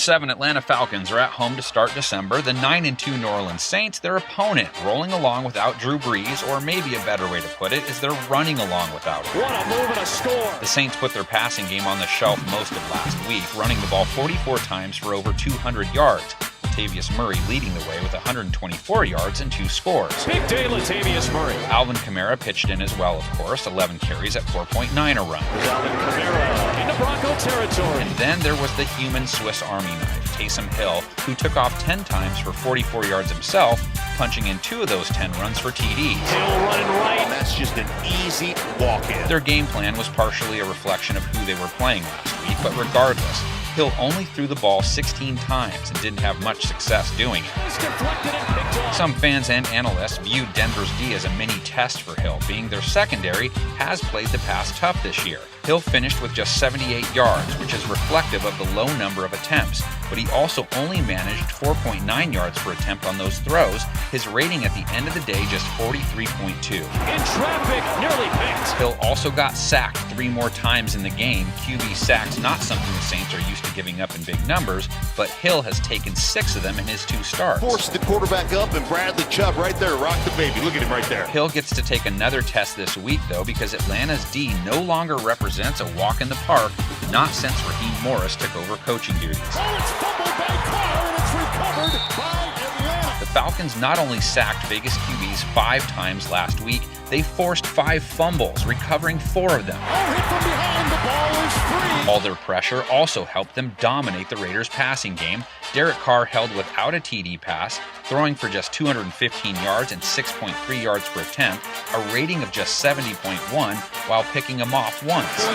7 Atlanta Falcons are at home to start December. The 9-2 New Orleans Saints, their opponent, rolling along without Drew Brees, or maybe a better way to put it is they're running along without him. What a move and a score! The Saints put their passing game on the shelf most of last week, running the ball 44 times for over 200 yards. Latavius Murray leading the way with 124 yards and 2 scores. Big day, Latavius Murray. Alvin Kamara pitched in as well, of course, 11 carries at 4.9 a run. Alvin Kamara into Bronco territory. And then there was the human Swiss Army knife, Taysom Hill, who took off 10 times for 44 yards himself, punching in 2 of those 10 runs for TDs. Hill running right. That's just an easy walk-in. Their game plan was partially a reflection of who they were playing last week, but regardless, Hill only threw the ball 16 times and didn't have much success doing it. Some fans and analysts viewed Denver's D as a mini test for Hill, being their secondary has played the pass tough this year. Hill finished with just 78 yards, which is reflective of the low number of attempts, but he also only managed 4.9 yards per attempt on those throws, his rating at the end of the day just 43.2. In traffic, nearly picked. Hill also got sacked 3 more times in the game. QB sacks not something the Saints are used to giving up in big numbers, but Hill has taken 6 of them in his 2 starts. Forced the quarterback up, and Bradley Chubb right there, rock the baby. Look at him right there. Hill gets to take another test this week, though, because Atlanta's D no longer represents a walk in the park, not since Raheem Morris took over coaching duties. Oh, it's fumbled by Carr, and it's recovered by Atlanta. The Falcons not only sacked Vegas QBs 5 times last week, they forced 5 fumbles, recovering 4 of them. Oh, hit from behind, the ball is free. All their pressure also helped them dominate the Raiders' passing game. Derek Carr held without a TD pass, throwing for just 215 yards and 6.3 yards per attempt, a rating of just 70.1, while picking him off once. It's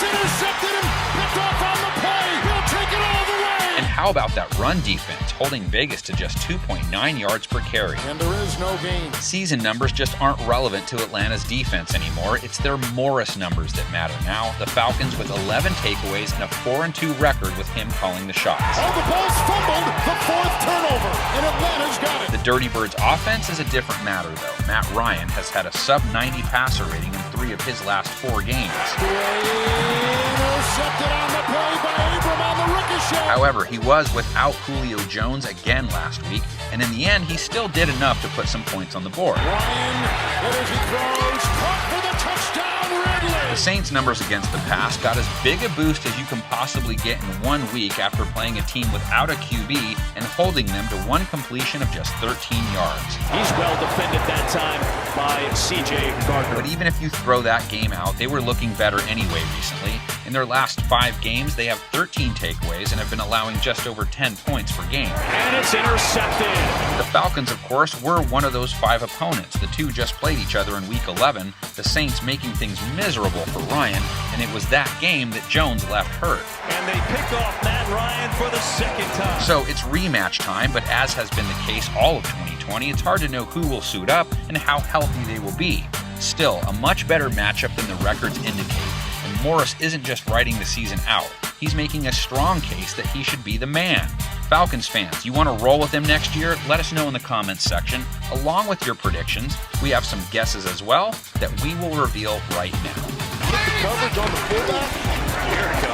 intercepted and picked off on the play. He'll take it all the way. And how about that run defense, holding Vegas to just 2.9 yards per carry? And there is no gain. Season numbers just aren't relevant to Atlanta's defense anymore. It's their Morris numbers that matter now. The Falcons with 11 takeaways and a 4-2 record with him calling the shots. Oh, the ball's fumbled. The 4th turnover. And Atlanta's got it. The Dirty Birds offense is a different matter, though. Matt Ryan has had a sub-90 passer rating in 3 of his last 4 games. Intercepted on the play by Abram on the ricochet. However, he was without Julio Jones again last week, and in the end, he still did enough to put some points on the board. Ryan, as he throws, caught for the touchdown, Ridley. The Saints' numbers against the pass got as big a boost as you can possibly get in 1 week after playing a team without a QB and holding them to 1 completion of just 13 yards. He's well defended that time by C.J. Gardner. But even if you throw that game out, they were looking better anyway recently. In their last 5 games, they have 13 takeaways and have been allowing just over 10 points per game. And it's intercepted. The Falcons, of course, were one of those 5 opponents. The 2 just played each other in Week 11, the Saints making things miserable for Ryan, and it was that game that Jones left hurt. And they pick off Matt Ryan for the 2nd time. So it's rematch time, but as has been the case all of 2020, it's hard to know who will suit up and how healthy they will be. Still, a much better matchup than the records indicate, and Morris isn't just writing the season out. He's making a strong case that he should be the man. Falcons fans, you want to roll with him next year? Let us know in the comments section, along with your predictions. We have some guesses as well that we will reveal right now. Get the coverage on the fullback. Here it goes.